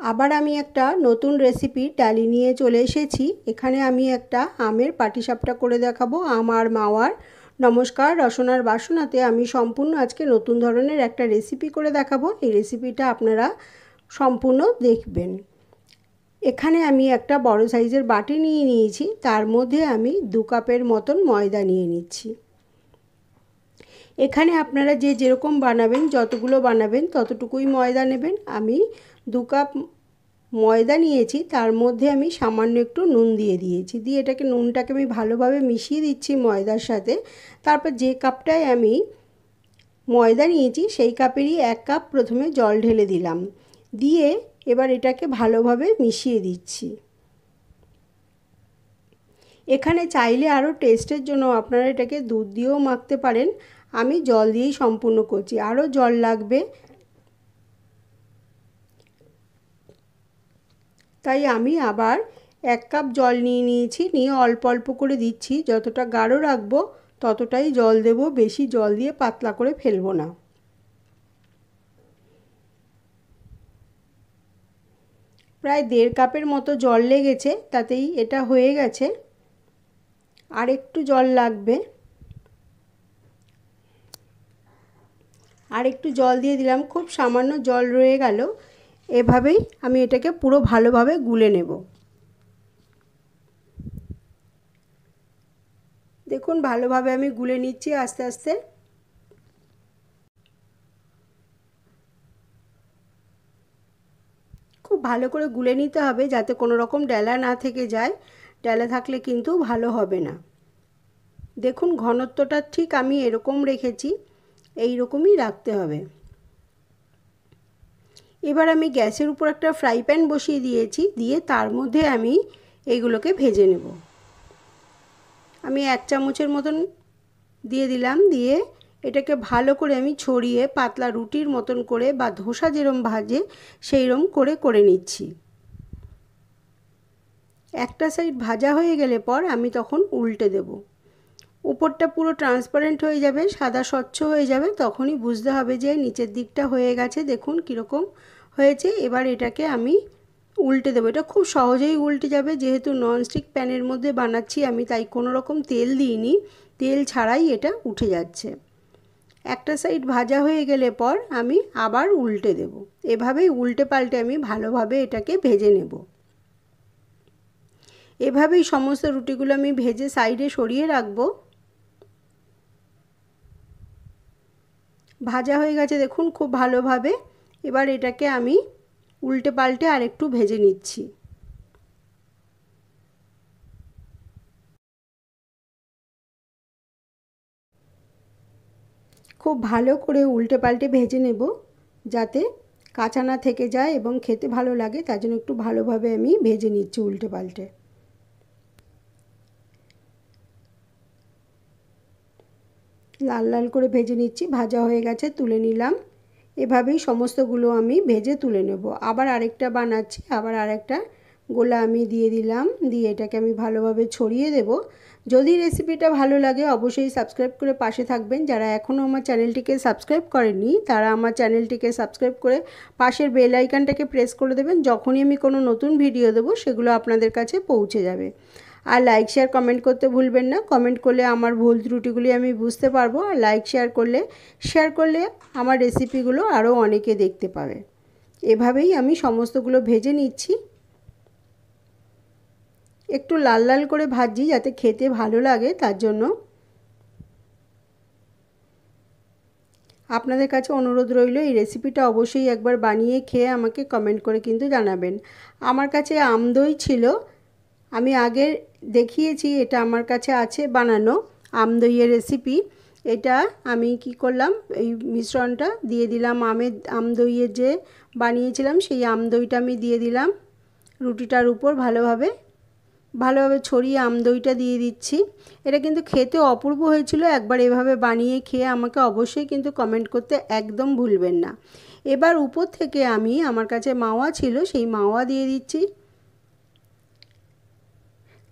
আবার আমি একটা নতুন রেসিপি ডালি নিয়ে চলে এসেছি। এখানে আমি একটা আমের পাটিসাপটা করে দেখাবো, আম আর মাওয়ার। নমস্কার, রসনার বাসনাতে আমি সম্পূর্ণ আজকে নতুন ধরনের একটা রেসিপি করে দেখাবো। এই রেসিপিটা আপনারা সম্পূর্ণ দেখবেন। এখানে আমি একটা বড় সাইজের বাটি নিয়ে নিয়েছি, তার মধ্যে আমি 2 কাপের মতন ময়দা নিয়ে নিচ্ছি। এখানে আপনারা যে যেরকম বানাবেন, যতগুলো বানাবেন ততটুকুই ময়দা নেবেন। আমি 2 কাপ ময়দা নিয়েছি, তার মধ্যে আমি সামান্য একটু নুন দিয়ে দিয়েছি। দিয়ে নুনটাকে আমি ভালোভাবে মিশিয়ে দিচ্ছি ময়দার সাথে। তারপর যে কাপটায় আমি ময়দা নিয়েছি সেই কাপেরই 1 কাপ প্রথমে জল ঢেলে দিলাম। দিয়ে এবার এটাকে ভালোভাবে মিশিয়ে দিচ্ছি। এখানে চাইলে আরও টেস্টের জন্য আপনারা এটাকে দুধ দিয়েও মাখতে পারেন। আমি জল দিয়েই সম্পূর্ণ করছি, আরও জল লাগবে, তাই আমি আবার 1 কাপ জল নিয়ে নিয়েছি। নিয়ে অল্প অল্প করে দিচ্ছি, যতটা গাঢ় রাখবো ততটাই জল দেব, বেশি জল দিয়ে পাতলা করে ফেলবো না। প্রায় 1.5 কাপের মতো জল লেগেছে, তাতেই এটা হয়ে গেছে। আর একটু জল লাগবে, আর একটু জল দিয়ে দিলাম, খুব সামান্য জল রয়ে গেল। এভাবেই আমি এটাকে পুরো ভালোভাবে গুলে নেব। দেখুন ভালোভাবে আমি গুলে নিচ্ছি আস্তে আস্তে। খুব ভালো করে গুলে নিতে হবে যাতে কোনো রকম ডেলা না থেকে যায়। ডেলা থাকলে কিন্তু ভালো হবে না। দেখুন ঘনত্বটা ঠিক আমি এরকম রেখেছি, এই রকমই রাখতে হবে। এবার আমি গ্যাসের উপর একটা ফ্রাই প্যান বসিয়ে দিয়েছি, দিয়ে তার মধ্যে আমি এইগুলোকে ভেজে নেব। আমি 1 চামচের মতন দিয়ে দিলাম। দিয়ে এটাকে ভালো করে আমি ছড়িয়ে পাতলা রুটির মতন করে বা ধোসা যেরকম ভাজে সেইরকম করে করে নিচ্ছি। একটা সাইড ভাজা হয়ে গেলে পর আমি তখন উল্টে দেব। উপরটা পুরো ট্রান্সপারেন্ট হয়ে যাবে, সাদা স্বচ্ছ হয়ে যাবে, তখনই বুঝতে হবে যে নিচের দিকটা হয়ে গেছে। দেখুন কীরকম হয়েছে। এবার এটাকে আমি উল্টে দেবো। এটা খুব সহজেই উল্টে যাবে, যেহেতু ননস্টিক প্যানের মধ্যে বানাচ্ছি আমি, তাই কোনো রকম তেল দিইনি, তেল ছাড়াই এটা উঠে যাচ্ছে। একটা সাইড ভাজা হয়ে গেলে পর আমি আবার উল্টে দেব। এভাবেই উল্টে পাল্টে আমি ভালোভাবে এটাকে ভেজে নেব। এভাবেই সমস্ত রুটিগুলো আমি ভেজে সাইডে সরিয়ে রাখবো। ভাজা হয়ে গেছে দেখুন খুব ভালোভাবে। এবার এটাকে আমি উল্টে পাল্টে আরেকটু ভেজে নিচ্ছি। খুব ভালো করে উল্টে পাল্টে ভেজে নেব, যাতে কাঁচা না থেকে যায় এবং খেতে ভালো লাগে। তার জন্য একটু ভালোভাবে আমি ভেজে নিচ্ছি উল্টে পাল্টে। লাল লাল করে ভেজে নিচ্ছি। ভাজা হয়ে গেছে, তুলে নিলাম। এভাবেই সমস্তগুলো আমি ভেজে তুলে নেব। আবার আরেকটা বানাচ্ছি, আবার আরেকটা গোলা আমি দিয়ে দিলাম। দিয়ে এটাকে আমি ভালোভাবে ছড়িয়ে দেব। যদি রেসিপিটা ভালো লাগে অবশ্যই সাবস্ক্রাইব করে পাশে থাকবেন। যারা এখনও আমার চ্যানেলটিকে সাবস্ক্রাইব করেননি তারা আমার চ্যানেলটিকে সাবস্ক্রাইব করে পাশের বেল আইকনটাকে প্রেস করে দেবেন। যখনই আমি কোনো নতুন ভিডিও দেবো সেগুলো আপনাদের কাছে পৌঁছে যাবে। আর লাইক শেয়ার কমেন্ট করতে ভুলবেন না। কমেন্ট করলে আমার ভুল ত্রুটিগুলি আমি বুঝতে পারবো। আর লাইক শেয়ার করলে আমার রেসিপিগুলো আরও অনেকে দেখতে পাবে। এভাবেই আমি সমস্তগুলো ভেজে নিচ্ছি। একটু লাল লাল করে ভাজি যাতে খেতে ভালো লাগে, তার জন্য আপনাদের কাছে অনুরোধ রইল এই রেসিপিটা অবশ্যই একবার বানিয়ে খেয়ে আমাকে কমেন্ট করে কিন্তু জানাবেন। আমার কাছে আমদই ছিল, আমি আগে দেখিয়েছি, এটা আমার কাছে আছে বানানো আমদইয়ের রেসিপি। এটা আমি কি করলাম, এই মিশ্রণটা দিয়ে দিলাম, আমদইয়ের যে বানিয়েছিলাম সেই আমদইটা আমি দিয়ে দিলাম রুটিটার উপর। ভালোভাবে ছড়িয়ে আমদইটা দিয়ে দিচ্ছি। এটা কিন্তু খেতে অপূর্ব হয়েছিল। একবার এভাবে বানিয়ে খেয়ে আমাকে অবশ্যই কিন্তু কমেন্ট করতে একদম ভুলবেন না। এবার উপর থেকে আমি, আমার কাছে মাওয়া ছিল, সেই মাওয়া দিয়ে দিচ্ছি।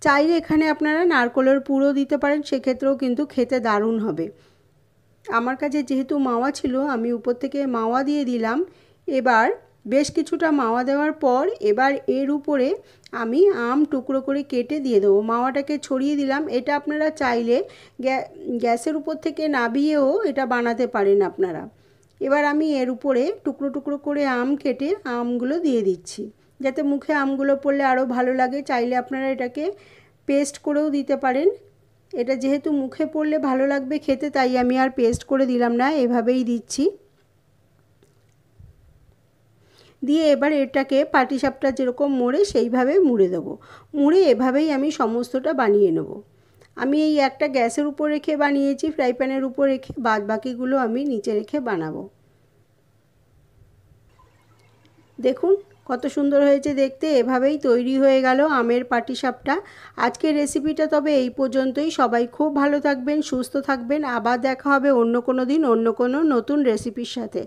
চাইলে এখানে আপনারা নারকেলের পুরও দিতে পারেন, সেক্ষেত্রেও কিন্তু খেতে দারুণ হবে। আমার কাছে যেহেতু মাওয়া ছিল আমি উপর থেকে মাওয়া দিয়ে দিলাম। এবার বেশ কিছুটা মাওয়া দেওয়ার পর এবার এর উপরে আমি আম টুকরো করে কেটে দিয়ে দেবো। মাওয়াটাকে ছড়িয়ে দিলাম। এটা আপনারা চাইলে গ্যাসের উপর থেকে নাবিয়েও এটা বানাতে পারেন আপনারা। এবার আমি এর উপরে টুকরো টুকরো করে আম কেটে আমগুলো দিয়ে দিচ্ছি, যাতে মুখে আমগুলো পড়লে আরও ভালো লাগে। চাইলে আপনারা এটাকে পেস্ট করেও দিতে পারেন। এটা যেহেতু মুখে পড়লে ভালো লাগবে খেতে, তাই আমি আর পেস্ট করে দিলাম না, এভাবেই দিচ্ছি। দিয়ে এবার এটাকে পাটিসাপটা যেরকম মোড়ে সেইভাবে মুড়ে দেবো। মুড়ে এভাবেই আমি সমস্তটা বানিয়ে নেব। আমি এই একটা গ্যাসের উপর রেখে বানিয়েছি, ফ্রাই প্যানের উপর রেখে, বাদ বাকিগুলো আমি নিচে রেখে বানাবো। দেখুন কত সুন্দর হয়েছে দেখতে। এভাবেই তৈরি হয়ে গেল আমের পাটিসাপটা। আজকের রেসিপিটা তবে এই পর্যন্তই। সবাই খুব ভালো থাকবেন, সুস্থ থাকবেন। আবার দেখা হবে অন্য কোনো দিন অন্য কোনো নতুন রেসিপির সাথে।